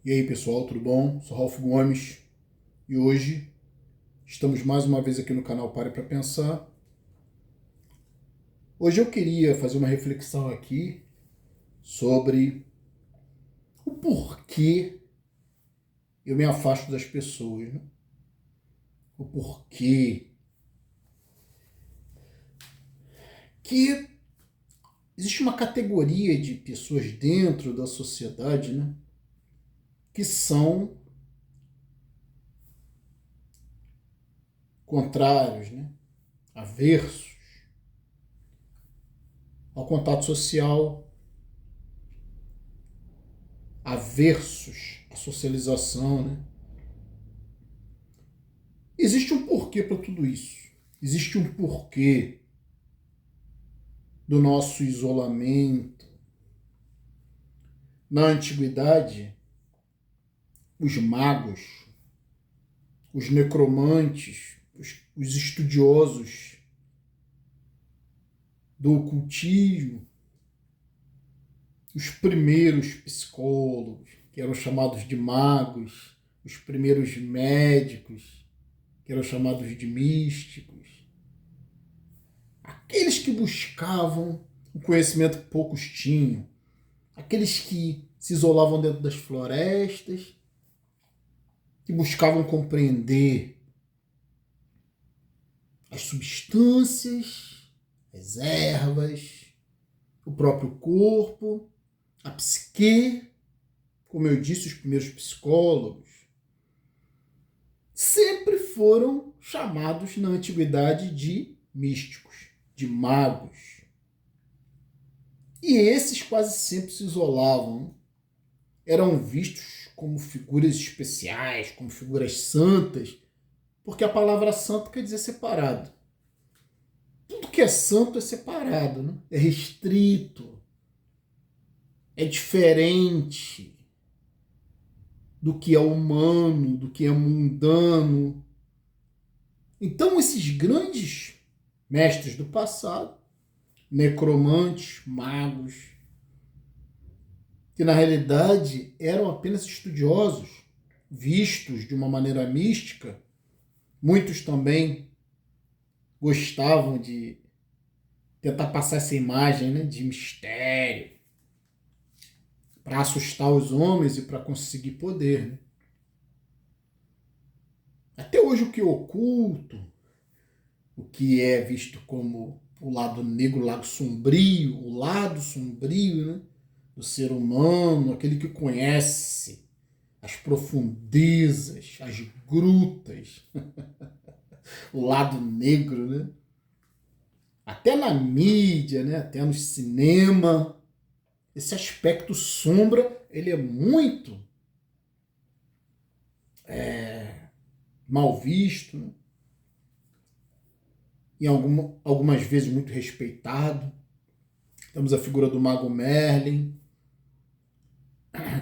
E aí pessoal, tudo bom? Sou Ralph Gomes e hoje estamos mais uma vez aqui no canal Pare para Pensar. Hoje eu queria fazer uma reflexão aqui sobre o porquê eu me afasto das pessoas, né? O porquê que existe uma categoria de pessoas dentro da sociedade, né, que são contrários, né, aversos ao contato social, aversos à socialização, né? Existe um porquê para tudo isso. Existe um porquê do nosso isolamento. Na antiguidade, os magos, os necromantes, os estudiosos do ocultismo, os primeiros psicólogos, que eram chamados de magos, os primeiros médicos, que eram chamados de místicos, aqueles que buscavam o conhecimento que poucos tinham, aqueles que se isolavam dentro das florestas, que buscavam compreender as substâncias, as ervas, o próprio corpo, a psique, como eu disse, os primeiros psicólogos, sempre foram chamados na antiguidade de místicos, de magos. E esses quase sempre se isolavam, eram vistos como figuras especiais, como figuras santas, porque a palavra santo quer dizer separado. Tudo que é santo é separado, né? É restrito, é diferente do que é humano, do que é mundano. Então esses grandes mestres do passado, necromantes, magos, que na realidade eram apenas estudiosos, vistos de uma maneira mística, muitos também gostavam de tentar passar essa imagem, né, de mistério, para assustar os homens e para conseguir poder. Né? Até hoje o que é oculto, o que é visto como o lado negro, o lado sombrio, né, do ser humano, aquele que conhece as profundezas, as grutas, o lado negro, né? Até na mídia, né? Até no cinema, esse aspecto sombra, ele é muito mal visto, né? E algumas vezes muito respeitado. Temos a figura do mago Merlin,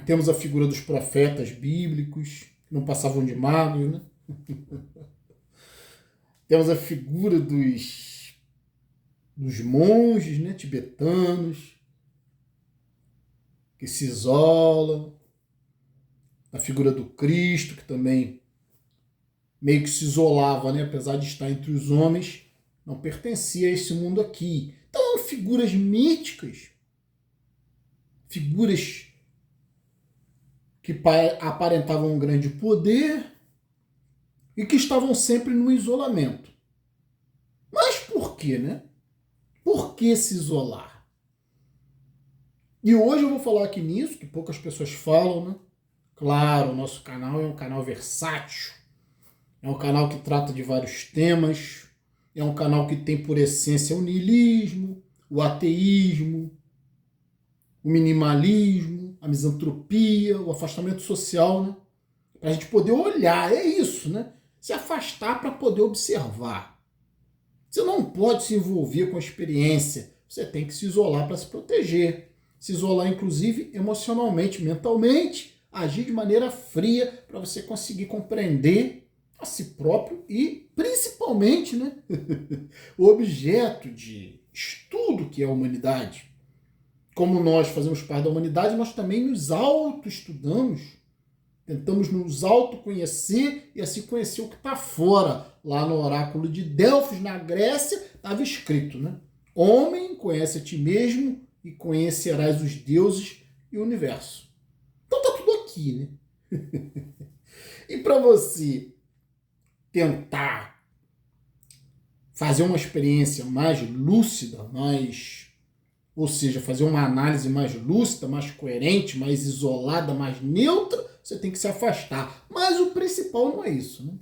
temos a figura dos profetas bíblicos, que não passavam de magos, né? Temos a figura dos monges, né, tibetanos, que se isolam, a figura do Cristo, que também meio que se isolava, né, apesar de estar entre os homens, não pertencia a esse mundo aqui. Então, figuras míticas, figuras que aparentavam um grande poder e que estavam sempre no isolamento. Mas por quê, né? Por que se isolar? E hoje eu vou falar aqui nisso, que poucas pessoas falam, né? Claro, o nosso canal é um canal versátil, é um canal que trata de vários temas, é um canal que tem por essência o niilismo, o ateísmo, o minimalismo, a misantropia, o afastamento social, né? Para a gente poder olhar, é isso, né? Se afastar para poder observar. Você não pode se envolver com a experiência, você tem que se isolar para se proteger. Se isolar, inclusive, emocionalmente, mentalmente, agir de maneira fria para você conseguir compreender a si próprio e, principalmente, né, o objeto de estudo que é a humanidade. Como nós fazemos parte da humanidade, nós também nos autoestudamos Tentamos nos autoconhecer e assim conhecer o que está fora. Lá no oráculo de Delfos, na Grécia, estava escrito, né? Homem, conhece a ti mesmo e conhecerás os deuses e o universo. Então tá tudo aqui, né? E para você tentar fazer uma experiência mais lúcida, ou seja, fazer uma análise mais lúcida, mais coerente, mais isolada, mais neutra, você tem que se afastar. Mas o principal não é isso, né?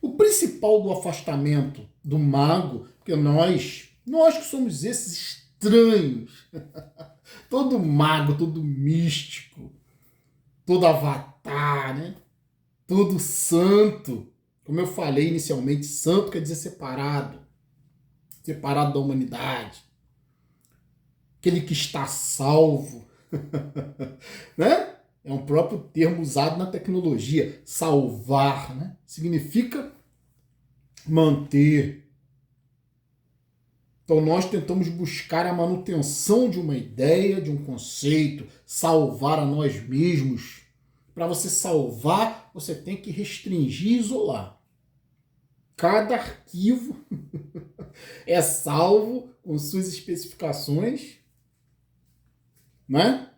O principal do afastamento do mago, porque nós que somos esses estranhos, todo mago, todo místico, todo avatar, né? Todo santo, como eu falei inicialmente, santo quer dizer separado da humanidade, aquele que está salvo, né? É um próprio termo usado na tecnologia, salvar, né? Significa manter. Então nós tentamos buscar a manutenção de uma ideia, de um conceito, salvar a nós mesmos. Para você salvar, você tem que restringir e isolar. Cada arquivo é salvo com suas especificações, né?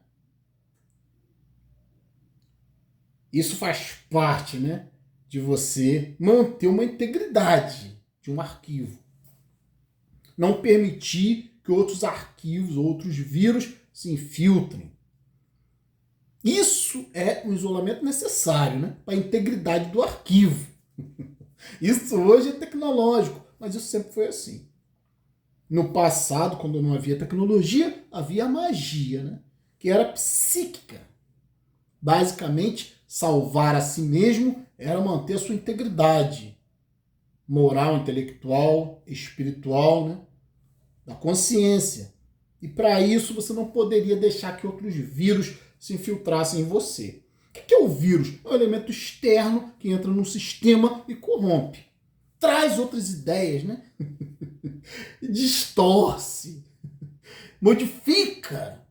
Isso faz parte, né, de você manter uma integridade de um arquivo. Não permitir que outros arquivos, outros vírus se infiltrem. Isso é um isolamento necessário, né, para a integridade do arquivo. Isso hoje é tecnológico, mas isso sempre foi assim. No passado, quando não havia tecnologia, havia magia, né, que era psíquica. Basicamente, salvar a si mesmo era manter a sua integridade moral, intelectual, espiritual, né? Da consciência. E para isso você não poderia deixar que outros vírus se infiltrassem em você. O que é o vírus? É um elemento externo que entra no sistema e corrompe. Traz outras ideias, né? Distorce, modifica.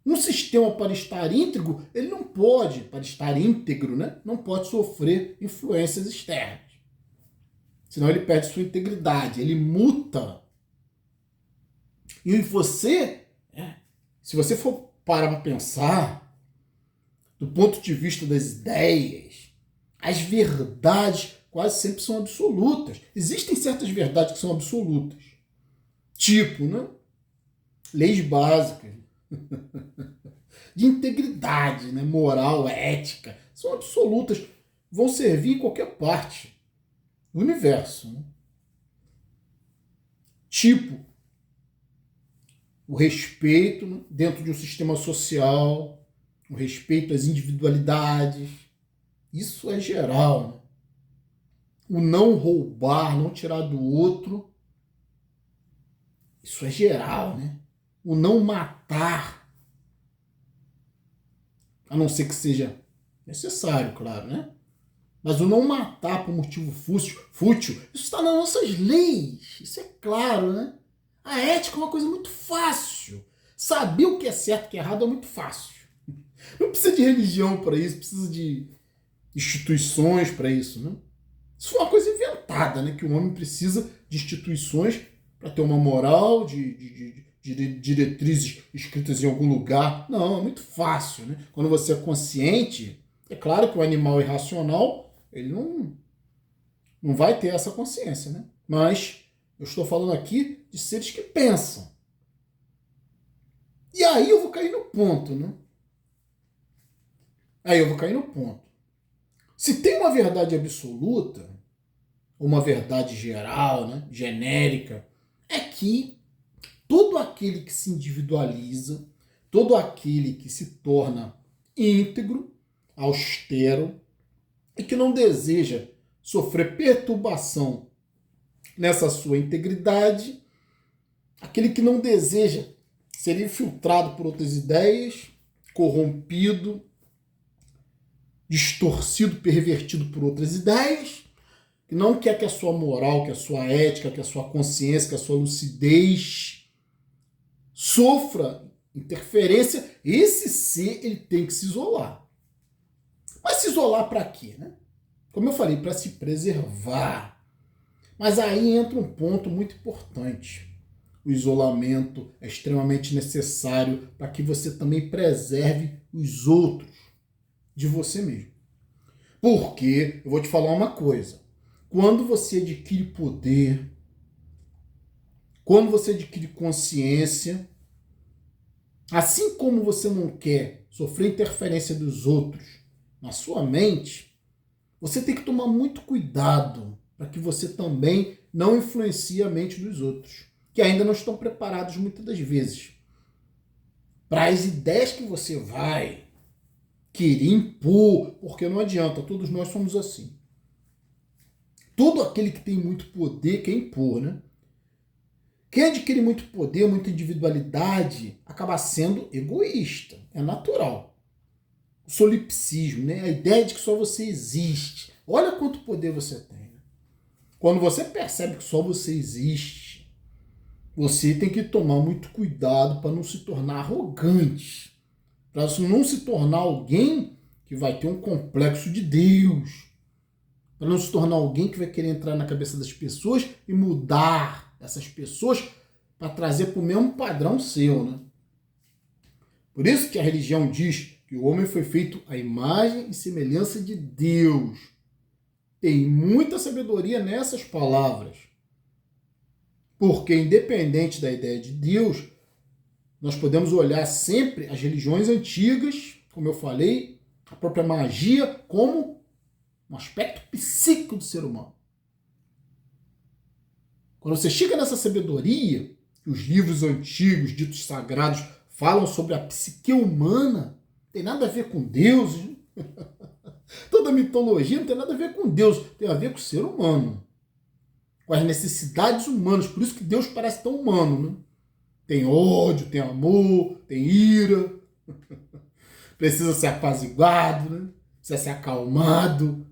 Um sistema para estar íntegro, ele não pode, para estar íntegro, né? Não pode sofrer influências externas. Senão ele perde sua integridade, ele muta. E você, se você for parar para pensar, do ponto de vista das ideias, as verdades quase sempre são absolutas. Existem certas verdades que são absolutas. Tipo, né? Leis básicas de integridade, né? Moral, ética, são absolutas, vão servir em qualquer parte do universo. Né? Tipo, o respeito, né? Dentro de um sistema social, o respeito às individualidades, isso é geral. Né? O não roubar, não tirar do outro, isso é geral. Né? O não matar, a não ser que seja necessário, claro, né? Mas o não matar por motivo fútil, isso está nas nossas leis, isso é claro, né? A ética é uma coisa muito fácil. Saber o que é certo e o que é errado é muito fácil. Não precisa de religião para isso, precisa de instituições para isso, né? Isso é uma coisa inventada, né? Que o homem precisa de instituições para ter uma moral, de diretrizes escritas em algum lugar. Não, é muito fácil, né? Quando você é consciente, é claro que o animal irracional, ele não vai ter essa consciência, né? Mas eu estou falando aqui de seres que pensam. E aí eu vou cair no ponto, né? Se tem uma verdade absoluta, uma verdade geral, né? Genérica, é que todo aquele que se individualiza, todo aquele que se torna íntegro, austero e que não deseja sofrer perturbação nessa sua integridade, aquele que não deseja ser infiltrado por outras ideias, corrompido, distorcido, pervertido por outras ideias, que não quer que a sua moral, que a sua ética, que a sua consciência, que a sua lucidez sofra interferência, esse ser ele tem que se isolar. Mas se isolar para quê, né? Como eu falei, para se preservar. Mas aí entra um ponto muito importante. O isolamento é extremamente necessário para que você também preserve os outros de você mesmo. Porque, eu vou te falar uma coisa, quando você adquire poder, quando você adquire consciência, assim como você não quer sofrer interferência dos outros na sua mente, você tem que tomar muito cuidado para que você também não influencie a mente dos outros, que ainda não estão preparados muitas das vezes para as ideias que você vai querer impor, porque não adianta, todos nós somos assim. Todo aquele que tem muito poder quer impor, né? Quem adquire muito poder, muita individualidade, acaba sendo egoísta, é natural. O solipsismo, né? A ideia de que só você existe. Olha quanto poder você tem. Né? Quando você percebe que só você existe, você tem que tomar muito cuidado para não se tornar arrogante. Para não se tornar alguém que vai ter um complexo de Deus. Para não se tornar alguém que vai querer entrar na cabeça das pessoas e mudar essas pessoas para trazer para o mesmo padrão seu. Né? Por isso que a religião diz que o homem foi feito à imagem e semelhança de Deus. Tem muita sabedoria nessas palavras. Porque, independente da ideia de Deus, nós podemos olhar sempre as religiões antigas, como eu falei, a própria magia, como um aspecto psíquico do ser humano. Quando você chega nessa sabedoria, que os livros antigos, ditos sagrados, falam sobre a psique humana, tem nada a ver com Deus. Né? Toda mitologia não tem nada a ver com Deus, tem a ver com o ser humano. Com as necessidades humanas. Por isso que Deus parece tão humano. Né? Tem ódio, tem amor, tem ira. Precisa ser apaziguado, né? Precisa ser acalmado.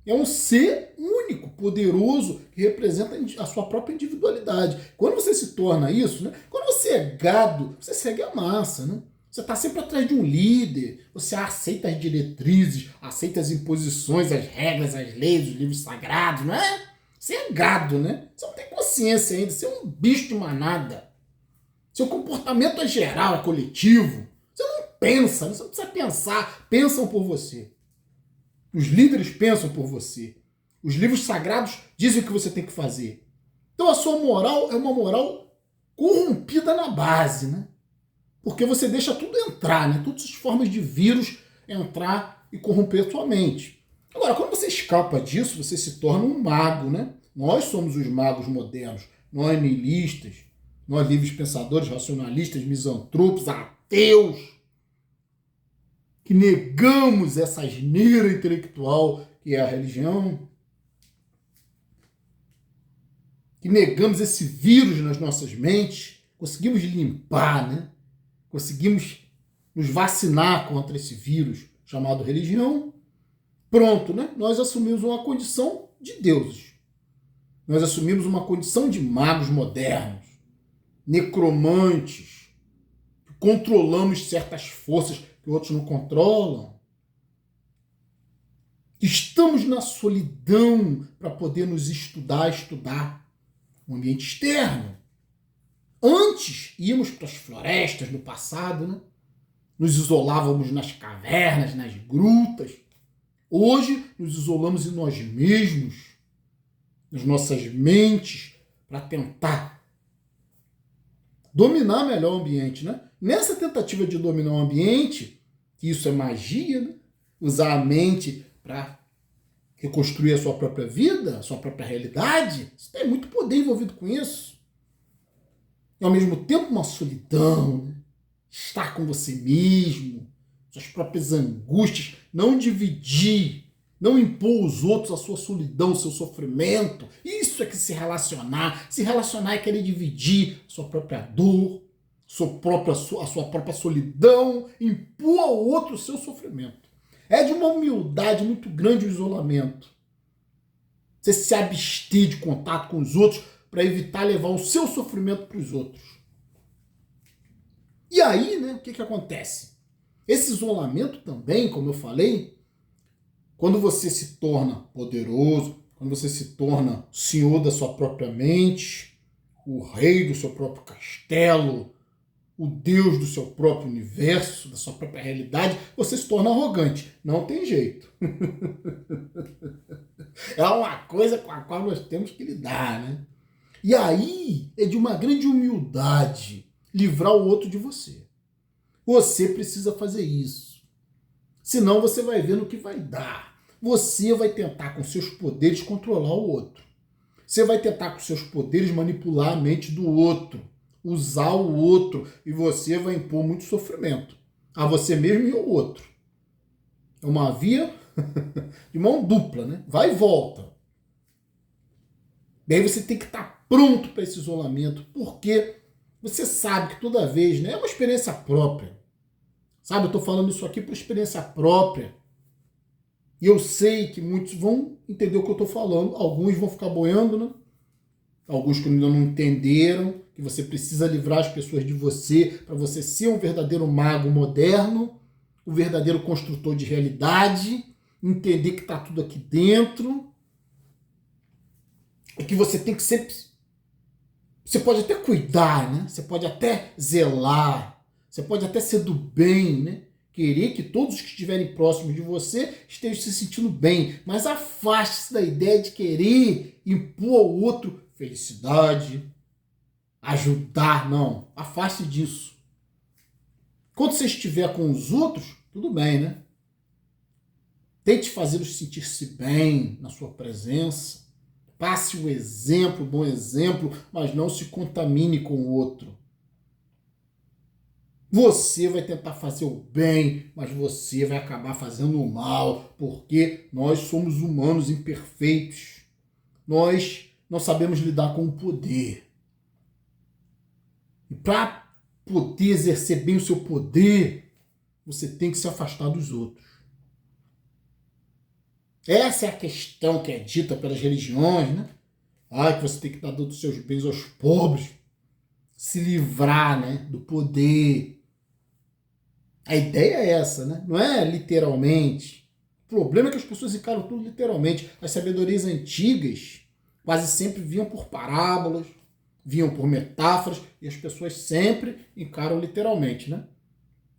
É um ser único, poderoso, que representa a sua própria individualidade. Quando você se torna isso, né? Quando você é gado, você segue a massa, né? Você está sempre atrás de um líder, você aceita as diretrizes, aceita as imposições, as regras, as leis, os livros sagrados, não é? Você é gado, né? Você não tem consciência ainda, você é um bicho de manada. Seu comportamento é geral, é coletivo. Você não pensa, você não precisa pensar, pensam por você. Os líderes pensam por você. Os livros sagrados dizem o que você tem que fazer. Então a sua moral é uma moral corrompida na base, né? Porque você deixa tudo entrar, né? Todas as formas de vírus entrar e corromper a sua mente. Agora, quando você escapa disso, você se torna um mago, né? Nós somos os magos modernos. Nós nihilistas, nós livres pensadores, racionalistas, misantropos, ateus, que negamos essa asneira intelectual que é a religião, que negamos esse vírus nas nossas mentes, conseguimos limpar, né? Conseguimos nos vacinar contra esse vírus chamado religião. Pronto, né? Nós assumimos uma condição de deuses. Nós assumimos uma condição de magos modernos, necromantes, que controlamos certas forças que outros não controlam. Estamos na solidão para poder nos estudar o ambiente externo. Antes, íamos para as florestas no passado, né? Nos isolávamos nas cavernas, nas grutas. Hoje, nos isolamos em nós mesmos, nas nossas mentes, para tentar dominar melhor o ambiente, né? Nessa tentativa de dominar o ambiente, que isso é magia, né? Usar a mente para reconstruir a sua própria vida, a sua própria realidade, você tem muito poder envolvido com isso. E ao mesmo tempo uma solidão, né? Estar com você mesmo, suas próprias angústias, não dividir, não impor aos outros a sua solidão, o seu sofrimento. Isso é que se relacionar. Se relacionar é querer dividir a sua própria dor, a sua própria solidão, impor ao outro o seu sofrimento. É de uma humildade muito grande o isolamento. Você se abster de contato com os outros para evitar levar o seu sofrimento para os outros. E aí, né, o que acontece? Esse isolamento também, como eu falei, Quando você se torna poderoso, quando você se torna senhor da sua própria mente, o rei do seu próprio castelo, o Deus do seu próprio universo, da sua própria realidade, você se torna arrogante. Não tem jeito. É uma coisa com a qual nós temos que lidar, né? E aí é de uma grande humildade livrar o outro de você. Você precisa fazer isso. Senão você vai ver no que vai dar. Você vai tentar com seus poderes controlar o outro. Você vai tentar com seus poderes manipular a mente do outro, usar o outro, e você vai impor muito sofrimento a você mesmo e ao outro. É uma via de mão dupla, né? Vai e volta. Daí você tem que estar pronto para esse isolamento, porque você sabe que toda vez, né, é uma experiência própria. Sabe, eu estou falando isso aqui por experiência própria. E eu sei que muitos vão entender o que eu estou falando. Alguns vão ficar boiando, né? Alguns que ainda não entenderam que você precisa livrar as pessoas de você para você ser um verdadeiro mago moderno, um verdadeiro construtor de realidade, entender que está tudo aqui dentro e que você tem que sempre... Você pode até cuidar, né? Você pode até zelar, você pode até ser do bem, né? Querer que todos que estiverem próximos de você estejam se sentindo bem, mas afaste-se da ideia de querer impor ao outro felicidade, ajudar, não. Afaste disso. Quando você estiver com os outros, tudo bem, né? Tente fazê-los sentir-se bem na sua presença. Passe o exemplo, o bom exemplo, mas não se contamine com o outro. Você vai tentar fazer o bem, mas você vai acabar fazendo o mal, porque nós somos humanos imperfeitos. Nós não sabemos lidar com o poder. E para poder exercer bem o seu poder, você tem que se afastar dos outros. Essa é a questão que é dita pelas religiões, né? Que você tem que dar dos seus bens aos pobres, se livrar, né, do poder. A ideia é essa, né? Não é literalmente. O problema é que as pessoas encaram tudo literalmente. As sabedorias antigas quase sempre vinham por parábolas, vinham por metáforas, e as pessoas sempre encaram literalmente, né?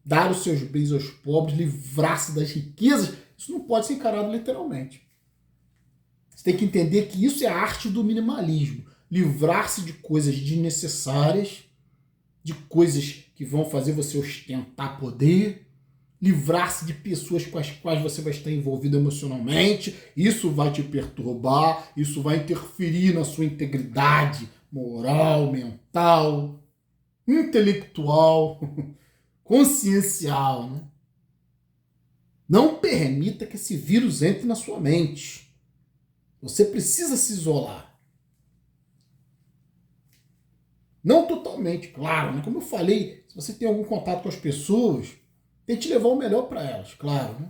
Dar os seus bens aos pobres, livrar-se das riquezas, isso não pode ser encarado literalmente. Você tem que entender que isso é a arte do minimalismo. Livrar-se de coisas desnecessárias, de coisas que vão fazer você ostentar poder, livrar-se de pessoas com as quais você vai estar envolvido emocionalmente. Isso vai te perturbar, isso vai interferir na sua integridade moral, mental, intelectual, consciencial, né? Não permita que esse vírus entre na sua mente. Você precisa se isolar. Não totalmente, claro, né? Como eu falei, se você tem algum contato com as pessoas, tente levar o melhor para elas, claro, né?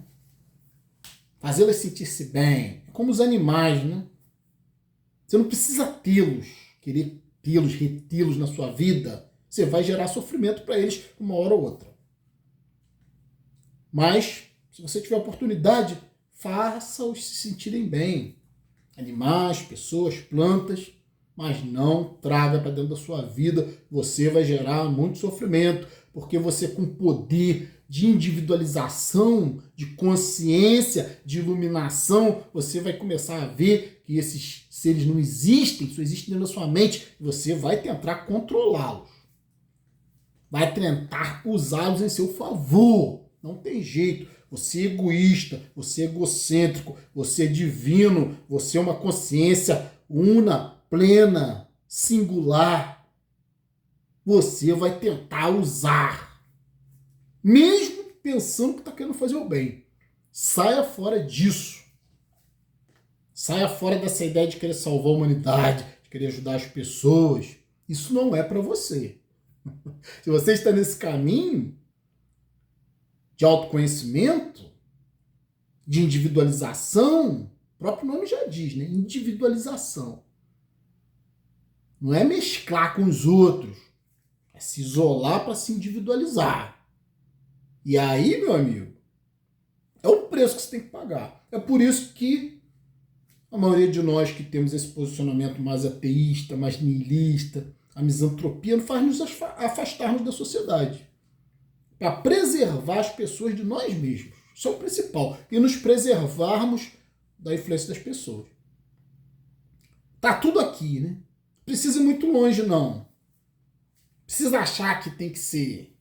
Fazê-las sentir-se bem. É como os animais, né? Você não precisa tê-los, querer tê-los, retê-los na sua vida. Você vai gerar sofrimento para eles uma hora ou outra. Mas, se você tiver oportunidade, faça-os se sentirem bem. Animais, pessoas, plantas, mas não traga para dentro da sua vida. Você vai gerar muito sofrimento, porque você, com poder de individualização, de consciência, de iluminação, você vai começar a ver que esses seres não existem, só existem dentro da sua mente, e você vai tentar controlá-los. Vai tentar usá-los em seu favor. Não tem jeito. Você é egoísta, você é egocêntrico, você é divino, você é uma consciência una, plena, singular. Você vai tentar usar, mesmo pensando que está querendo fazer o bem. Saia fora disso. Saia fora dessa ideia de querer salvar a humanidade, de querer ajudar as pessoas. Isso não é para você. Se você está nesse caminho de autoconhecimento, de individualização, o próprio nome já diz, né? Individualização. Não é mesclar com os outros, é se isolar para se individualizar. E aí, meu amigo, é o preço que você tem que pagar. É por isso que a maioria de nós que temos esse posicionamento mais ateísta, mais nihilista, a misantropia, não faz nos afastarmos da sociedade. Para preservar as pessoas de nós mesmos. Isso é o principal. E nos preservarmos da influência das pessoas. Tá tudo aqui, né? Precisa ir muito longe, não. Precisa achar que tem que ser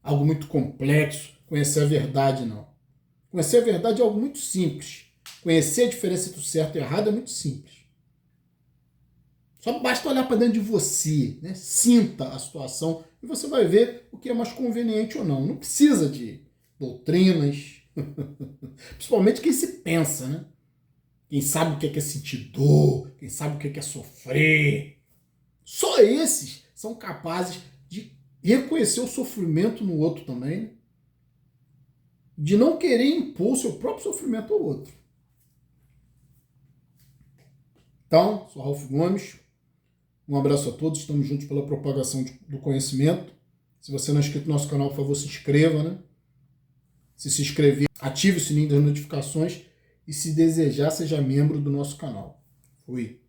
algo muito complexo, conhecer a verdade, não. Conhecer a verdade é algo muito simples. Conhecer a diferença entre o certo e o errado é muito simples. Só basta olhar para dentro de você, né? Sinta a situação e você vai ver o que é mais conveniente ou não. Não precisa de doutrinas, principalmente quem se pensa, né? Quem sabe o que é sentir dor, quem sabe o que é sofrer. Só esses são capazes de reconhecer o sofrimento no outro também, né? De não querer impor o seu próprio sofrimento ao outro. Então, sou Ralph Gomes. Um abraço a todos, estamos juntos pela propagação do conhecimento. Se você não é inscrito no nosso canal, por favor, se inscreva, né? Se inscrever, ative o sininho das notificações e se desejar, seja membro do nosso canal. Fui.